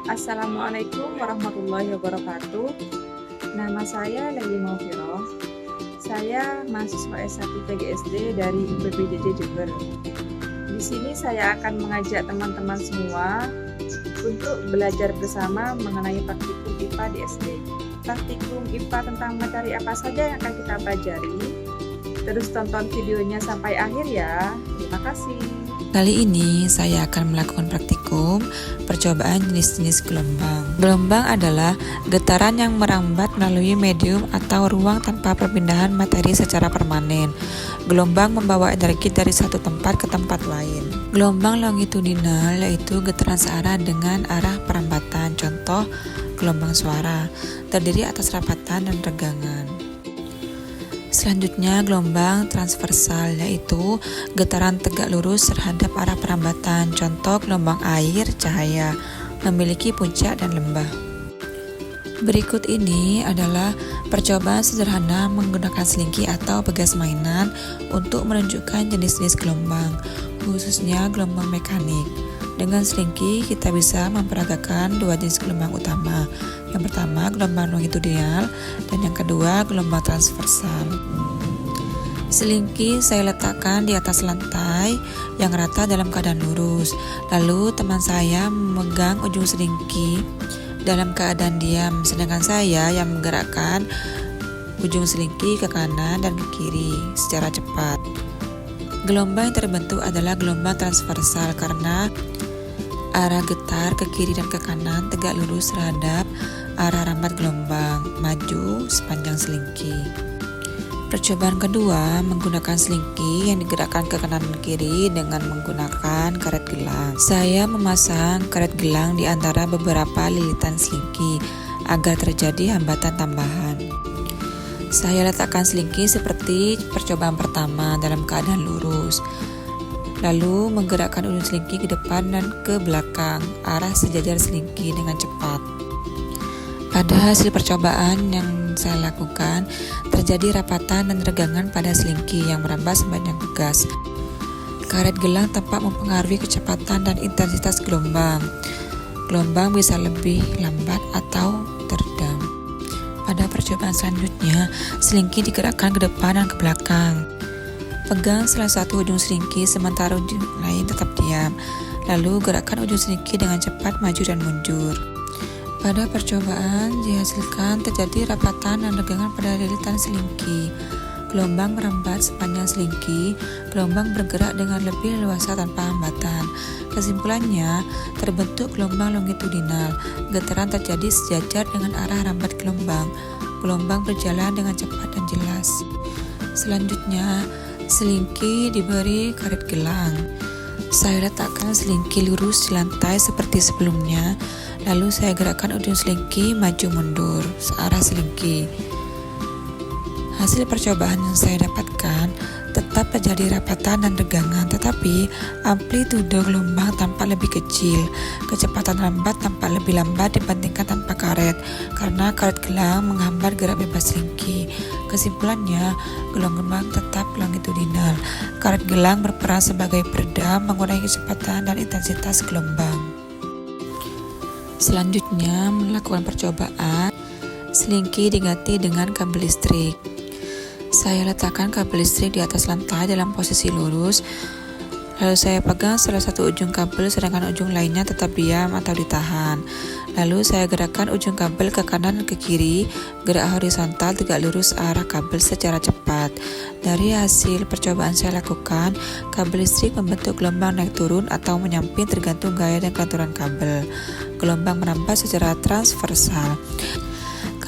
Assalamualaikum warahmatullahi wabarakatuh. Nama saya Leli Maufiroh. Saya mahasiswa S1 PGSD dari UPPJJ Jember. Di sini saya akan mengajak teman-teman semua untuk belajar bersama mengenai praktikum IPA di SD. Praktikum IPA tentang materi apa saja yang akan kita pelajari. Terus tonton videonya sampai akhir ya. Terima kasih. Kali ini saya akan melakukan praktikum percobaan jenis-jenis gelombang. Gelombang adalah getaran yang merambat melalui medium atau ruang tanpa perpindahan materi secara permanen. Gelombang membawa energi dari satu tempat ke tempat lain. Gelombang longitudinal yaitu getaran searah dengan arah perambatan. Contoh, gelombang suara, terdiri atas rapatan dan regangan. Selanjutnya gelombang transversal yaitu getaran tegak lurus terhadap arah perambatan. Contoh gelombang air, cahaya, memiliki puncak dan lembah. Berikut ini adalah percobaan sederhana menggunakan selingki atau pegas mainan untuk menunjukkan jenis-jenis gelombang, khususnya gelombang mekanik. Dengan selingki kita bisa memperagakan dua jenis gelombang utama. Yang pertama gelombang longitudinal dan yang kedua gelombang transversal. Selingki saya letakkan di atas lantai yang rata dalam keadaan lurus. Lalu teman saya memegang ujung selingki dalam keadaan diam, sedangkan saya yang menggerakkan ujung selingki ke kanan dan ke kiri secara cepat. Gelombang yang terbentuk adalah gelombang transversal karena arah getar ke kiri dan ke kanan tegak lurus terhadap arah rambat gelombang maju sepanjang selingki. Percobaan kedua menggunakan selingki yang digerakkan ke kanan dan kiri dengan menggunakan karet gelang. Saya memasang karet gelang di antara beberapa lilitan selingki agar terjadi hambatan tambahan. Saya letakkan selingki seperti percobaan pertama dalam keadaan lurus. Lalu menggerakkan ujung selingki ke depan dan ke belakang arah sejajar selingki dengan cepat. Pada hasil percobaan yang saya lakukan, terjadi rapatan dan regangan pada selingki yang merambat sepanjang gas. Karet gelang tampak mempengaruhi kecepatan dan intensitas gelombang. Gelombang bisa lebih lambat atau teredam. Pada percobaan selanjutnya, selingki digerakkan ke depan dan ke belakang. Pegang salah satu ujung selingki sementara ujung lain tetap diam. Lalu gerakkan ujung selingki dengan cepat maju dan mundur. Pada percobaan dihasilkan terjadi rapatan dan regangan pada lilitan selingki. Gelombang merambat sepanjang selingki. Gelombang bergerak dengan lebih leluasa tanpa hambatan. Kesimpulannya, terbentuk gelombang longitudinal. Getaran terjadi sejajar dengan arah rambat gelombang. Gelombang berjalan dengan cepat dan jelas. Selanjutnya, selingki diberi karet gelang. Saya letakkan selingki lurus di lantai seperti sebelumnya. Lalu saya gerakkan ujung selingki maju mundur searah selingki. Hasil percobaan yang saya dapatkan tetap terjadi rapatan dan regangan, tetapi amplitude gelombang tampak lebih kecil. Kecepatan rambat tampak lebih lambat dibandingkan tanpa karet, karena karet gelang menghambat gerak bebas selingki. Kesimpulannya, gelombang tetap longitudinal. Karet gelang berperan sebagai peredam mengurangi kecepatan dan intensitas gelombang. Selanjutnya, melakukan percobaan selingki diganti dengan kabel listrik. Saya letakkan kabel listrik di atas lantai dalam posisi lurus. Lalu saya pegang salah satu ujung kabel sedangkan ujung lainnya tetap diam atau ditahan. Lalu saya gerakkan ujung kabel ke kanan dan ke kiri, gerak horizontal tegak lurus arah kabel secara cepat. Dari hasil percobaan saya lakukan, kabel listrik membentuk gelombang naik turun atau menyamping tergantung gaya dan kelenturan kabel. Gelombang merambat secara transversal.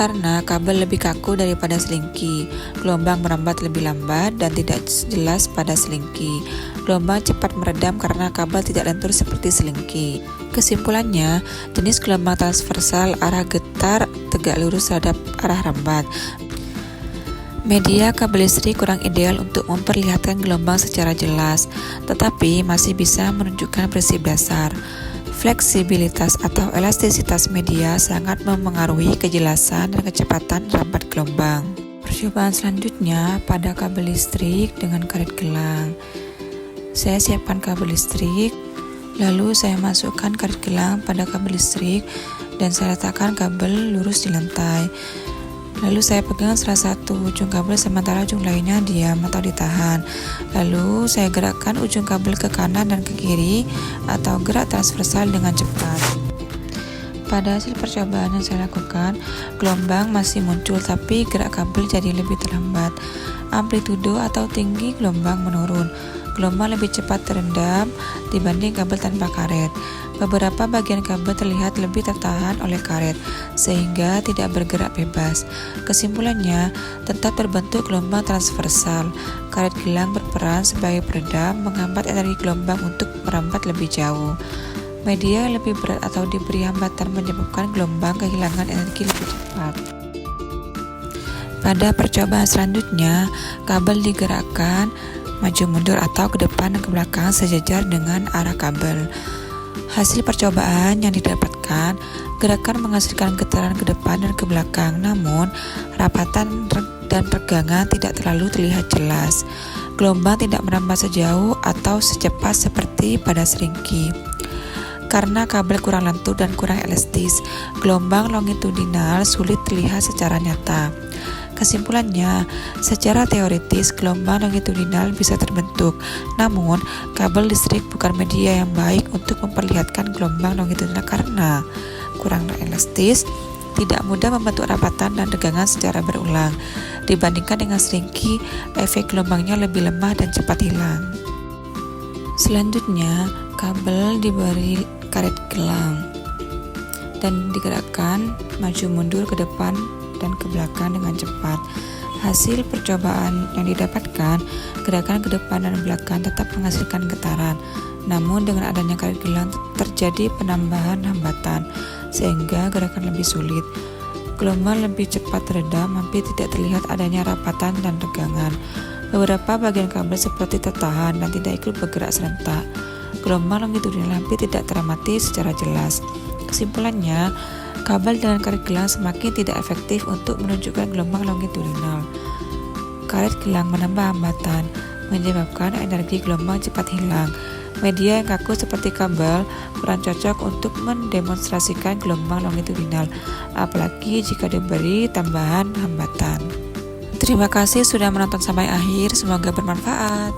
Karena kabel lebih kaku daripada selingki, gelombang merambat lebih lambat dan tidak jelas pada selingki. Gelombang cepat meredam karena kabel tidak lentur seperti selingki. Kesimpulannya, jenis gelombang transversal arah getar tegak lurus terhadap arah rambat. Media kabel listrik kurang ideal untuk memperlihatkan gelombang secara jelas, tetapi masih bisa menunjukkan prinsip dasar. Fleksibilitas atau elastisitas media sangat memengaruhi kejelasan dan kecepatan rambat gelombang. Percobaan selanjutnya pada kabel listrik dengan karet gelang. Saya siapkan kabel listrik, Lalu saya masukkan karet gelang pada kabel listrik dan saya letakkan kabel lurus di lantai. Lalu saya pegang salah satu ujung kabel sementara ujung lainnya diam atau ditahan. Lalu saya gerakkan ujung kabel ke kanan dan ke kiri atau gerak transversal dengan cepat. Pada hasil percobaan yang saya lakukan, gelombang masih muncul tapi gerak kabel jadi lebih terlambat. Amplitudo atau tinggi gelombang menurun. Gelombang lebih cepat terendam dibanding kabel tanpa karet. Beberapa bagian kabel terlihat lebih tertahan oleh karet, sehingga tidak bergerak bebas. Kesimpulannya, tetap berbentuk gelombang transversal. Karet gelang berperan sebagai peredam, menghambat energi gelombang untuk merambat lebih jauh. Media lebih berat atau diberi hambatan menyebabkan gelombang kehilangan energi lebih cepat. Pada percobaan selanjutnya, kabel digerakkan maju mundur atau ke depan dan ke belakang sejajar dengan arah kabel. Hasil percobaan yang didapatkan, gerakan menghasilkan getaran ke depan dan ke belakang, namun rapatan dan regangan tidak terlalu terlihat jelas. Gelombang tidak merambat sejauh atau secepat seperti pada seringki. Karena kabel kurang lentur dan kurang elastis, gelombang longitudinal sulit terlihat secara nyata. Kesimpulannya, secara teoritis gelombang longitudinal bisa terbentuk, namun kabel listrik bukan media yang baik untuk memperlihatkan gelombang longitudinal karena kurang elastis, tidak mudah membentuk rapatan dan tegangan secara berulang. Dibandingkan dengan seringki, efek gelombangnya lebih lemah dan cepat hilang. Selanjutnya, kabel diberi karet gelang dan digerakkan maju mundur ke depan dan ke belakang dengan cepat. Hasil percobaan yang didapatkan, gerakan ke depan dan belakang tetap menghasilkan getaran. Namun dengan adanya karet gelang terjadi penambahan hambatan, sehingga gerakan lebih sulit. Gelombang lebih cepat teredam, hampir tidak terlihat adanya rapatan dan tegangan. Beberapa bagian kabel seperti tertahan dan tidak ikut bergerak serentak. Gelombang longitudinal hampir tidak teramati secara jelas. Kesimpulannya, kabel dengan karet gelang semakin tidak efektif untuk menunjukkan gelombang longitudinal. Karet gelang menambah hambatan, menyebabkan energi gelombang cepat hilang. Media yang kaku seperti kabel kurang cocok untuk mendemonstrasikan gelombang longitudinal, apalagi jika diberi tambahan hambatan. Terima kasih sudah menonton sampai akhir, semoga bermanfaat.